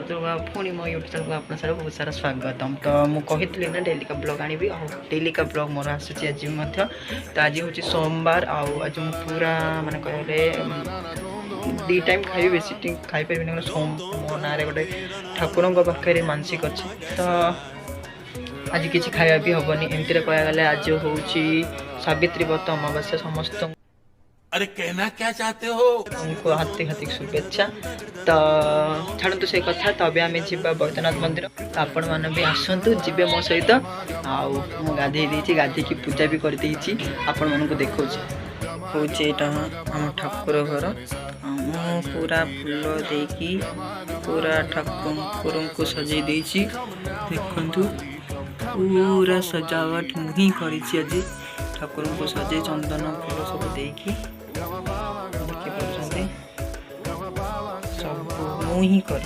पुणी मो YouTube channel आप सारा बहुत सारा स्वागतम। तो मुझे कहती ना डेली का ब्लॉग आनी डेली का ब्लॉग मोर आसूँ आज तो आज हूँ सोमवार आज मुझे पूरा माने कहले दी टाइम खाई बेस खाई पारि मो ना गोटे ठाकुर पाखे मानसिक अच्छे तो आज किसी खाया भी हेनी एमती कह गले आज हूँ सावित्री व्रत अमावास्या समस्त अरे कहना क्या चाहते हो उनको हार्दिक हार्दिक शुभेच्छा। तो छाड़ू से कथा तो अभी आम जा बैद्यनाथ मंदिर तो आपण मैंने भी आसतु जी मो सहित आउ गाधे गाधे की पूजा भी करदे आपण मानक देखा हूँ यहाँ आम ठाकुर घर पूरा फूल देकी पूरा ठाकुर को सजे देखु पूरा सजावट मुही करी आज ठाकुर को सजे चंदन फूल सब देकी सब मुही कर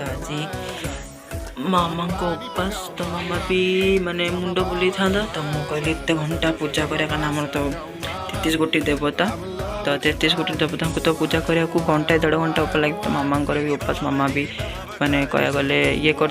आज मामा को उपास तो मामा भी माने मुंड बुले था तो मुझे कहली एत घंटा पूजा करा कारण आम तो 33 गोटी देवता तो 33 गोटी देवता को तो पूजा करने को घंटा 1.5 घंटा उपर लगे तो मामा भी उपास मामा भी माने कह गले ये कर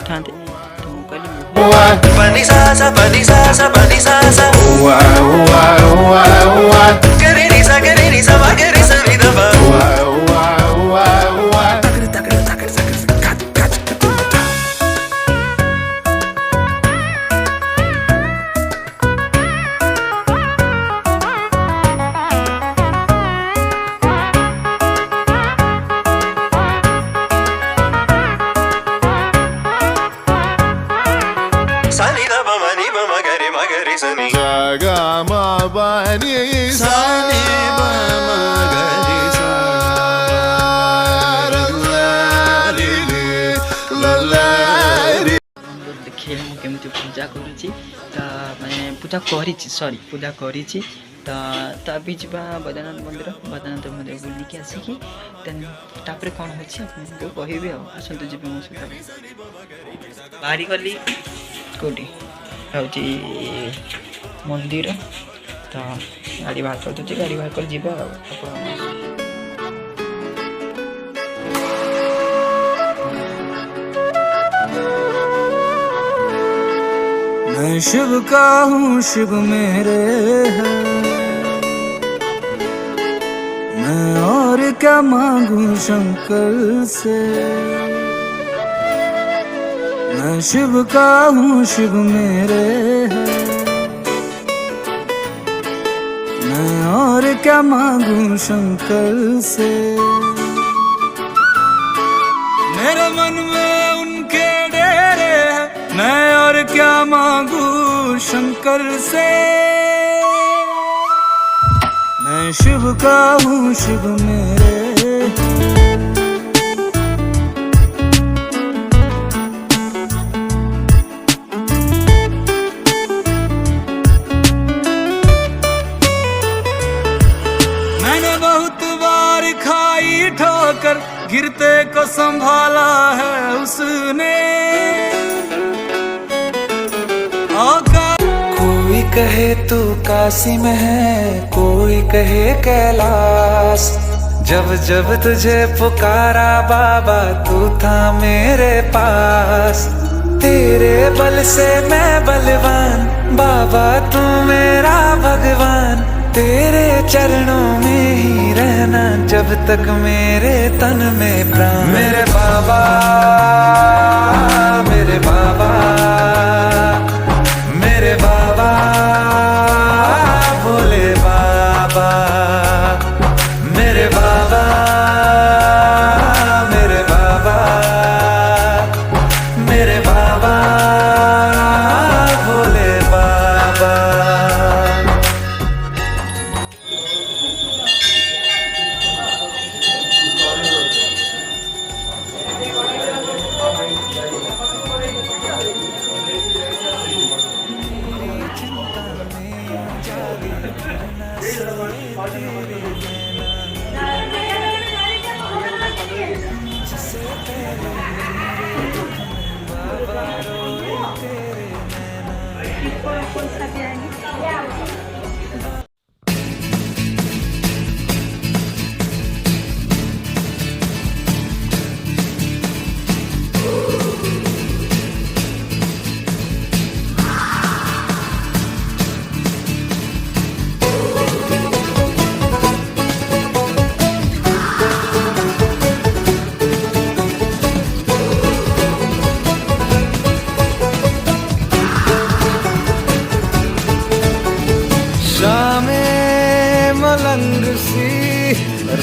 केमती पूजा करुँची तो मैंने पूजा करी सॉरी पूजा करी तो अभी जा बैद्यनाथ मंदिर बुलिकी आसिकी तापर कौन हो कहि आसतु जी मो सहित बाहरी गली कौटी हूँ मंदिर तो गाड़ी बाहर कर दूसरी गाड़ी बाहर कर जा मैं शिव का हूँ शिव मेरे है मैं और क्या मांगू शंकर से मैं शिव का हूँ शिव मेरे है मैं और क्या मांगू शंकर से मेरे मन में उनके डेरे हैं मैं और क्या मांगू शंकर से मैं शिव का हूँ शिव मेरे मैंने बहुत बार खाई ठोकर गिरते को संभाला है उसने कोई कहे तू काशी में है कोई कहे कैलाश जब जब तुझे पुकारा बाबा तू था मेरे पास तेरे बल से मैं बलवान बाबा तू मेरा भगवान तेरे चरणों में ही रहना जब तक मेरे तन में प्राण मेरे बाबा मेरे बाबा मेरे बाबा भोले बाबा मेरे बाबा मेरे बाबा मेरे बाबा भोले बाबा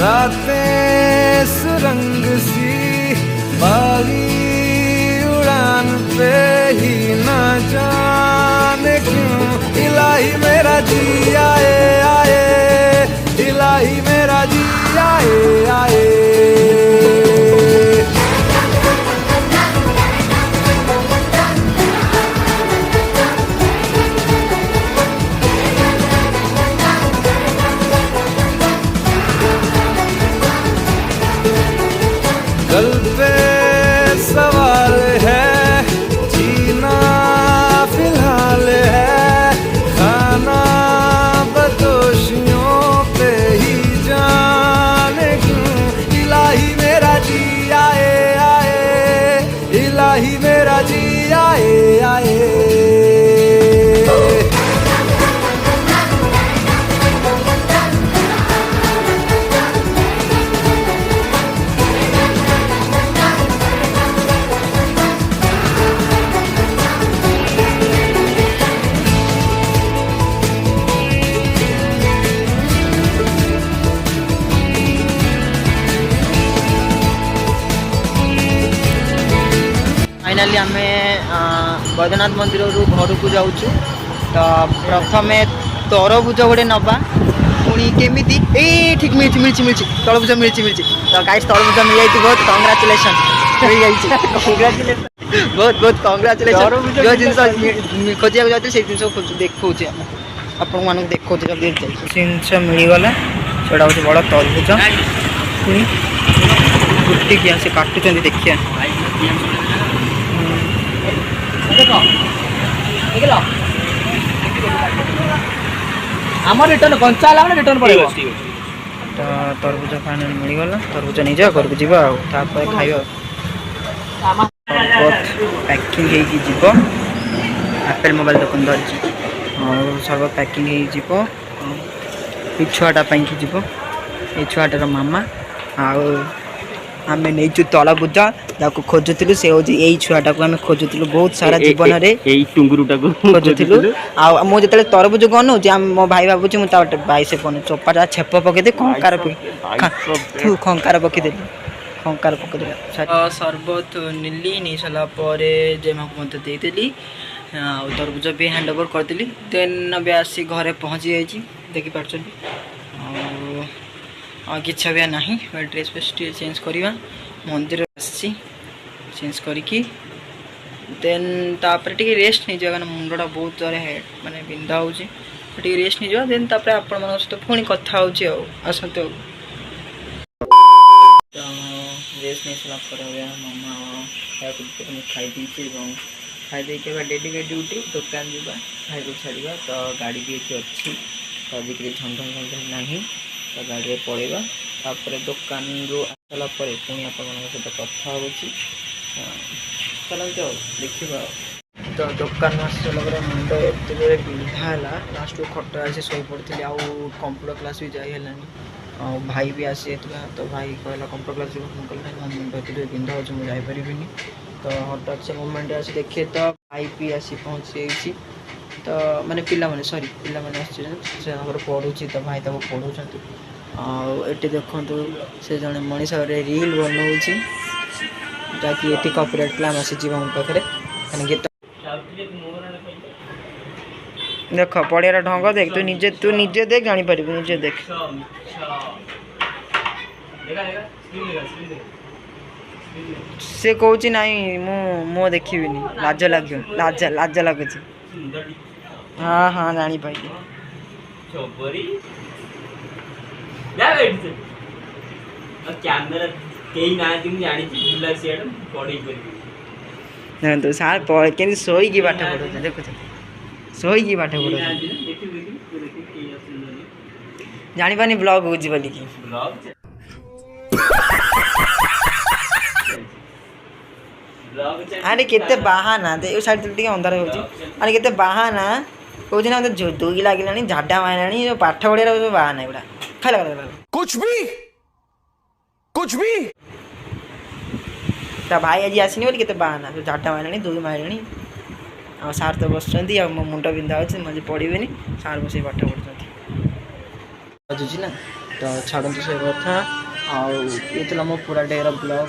रातें सुरंग सी बागी उड़ान पे ही ना जाने क्यों इलाही मेरा जी आए आए इलाही मेरा जी आए आए कल पे सवाल है जीना फिलहाल है खाना बदोशियों पे ही जाने क्यों इलाही मेरा जी आए आए इलाही मेरा जी आए आए फाइनाली आम बैद्यनाथ मंदिर घर को जाऊँ तो प्रथम तरबुज गोटे नवा पुणी केमी ठीक मिली मिली मिली तरबुज मिली मिली तो गाइस तरबुज मिल जाती बहुत कंग्राचुलेसन बहुत बहुत कंग्राचुलेसन जो जिन खोजा जाते से जिन देखा आपण मानक देखा जब जिनस मिलगला से हूँ बड़ तरबुज पुणी गुटी कि से काटुंट देखिए आम रिटर्न कंचा है रिटर्न पड़े तो तरबुज फाइनाल मिलगला तरबुज नहीं जा घर को जीवा खाइबा पैकिंग जीव एप्पल मोबाइल दुकान धरची और सर्व पैकिंग हो छुआटा की जीव ये छुआटार मामा आम नहीं तरबुज जाको खोजुलु से हूँ यही छुआटा को आम खोजुलु बहुत सारा जीवन में खोजुलु मुझे तरबुज गनु मो भाई भावुँ मुझे भाई से कौन चोपाटा छेप पकईदे खंकार खंकार पकईदेली खंकार पकईदेला सरबत नीली नहीं सारापर जेमा को मत देदेली तरबुज भी हैंड ओवर करदेली देन भी आसी घरे पहुँची जाइए देखिपार किच्छा भी ना ड्रेस फेस चेंज करवा मंदिर आसी चेंज करके देन तापर टी रेस्ट नहीं जाए मुंडा बहुत जोर हेड माने बिंधा हो रेस्ट नहीं जाए देन तापर आपण मन सहित पुणी कथा हो आसत रेस्ट नहीं सारा मामा खाई खाई डेली ड्यूटी दुकान जावा भाई को छाड़ा तो गाड़ी भी ये अच्छी तो अभी झंझन झंझन ना तो गाड़ी पड़ेगा तापर दुकान रू आसला पुणी आपण सहित कथा हो चलते देखा तो दुकान आसला मुंड एत जोर बिंधा है लास्ट खट आसी शो पड़ी आउ कंप्यूटर क्लास भी जाए भाई भी आसी तो भाई कहला कंप्यूटर क्लास मो मुंड एत जोर बिंधा हो मुझे जापरि तो हठात से मोमेंट आसी देखे तो भाई भी आसी पहुँची तो माने पिला माने सॉरी पिला माने आसे पढ़ुची तो भाई तक पढ़ाऊँ आठी देखु से जड़े मनीष रील बनाऊँ जहाँकि ये कॉपीराइट क्लेम आसी मो पाखे गीत देख पड़ियार ढंग देख तू निजे देख जापर निजे देख से कौच ना मो देखी लाज लगे लाज लगुच हाँ हाँ जानी पाई तो सार के शोईकी पाठ पढ़े देखु शोईकी पाठ पढ़े जानी पानी ब्लॉग हो बोलिकी अरे केते बाहाना दे साइड टे अंधार हो अरे केते बाहाना कौन ना मत दुई लगे झाड़ा मारा पाठ पढ़िया बाहाना एगुड़ा खाला कुछ भी ता भाई आज आसनी बोली केते बाहाना झाटा मारे दुई मारे आ सार तो बस मो मुंड बिंधा अच्छे मुझे पढ़े सार बस पाठ पढ़ुच्च ना तो छाड़ू से कथा आउला मो पूरा डेर ब्लॉग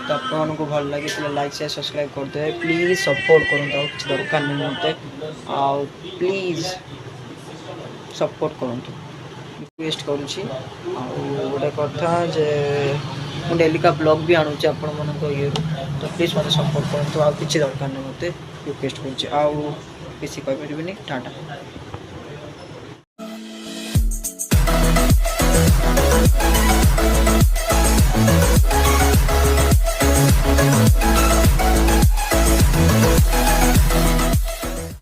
तो आपको भल लगे लाइक शेयर सब्सक्राइब करदे प्लीज सपोर्ट करूँ किसी दरकार नहीं मत प्लीज सपोर्ट करूँ रिक्वेस्ट करुँची गोटे कथा जे मुझे डेली का ब्लॉग भी आणुचे आपण मन ये तो प्लीज मत सपोर्ट करूँ किसी दरकार नहीं मत रिक्वेस्ट करुँची किसी कही टाटा।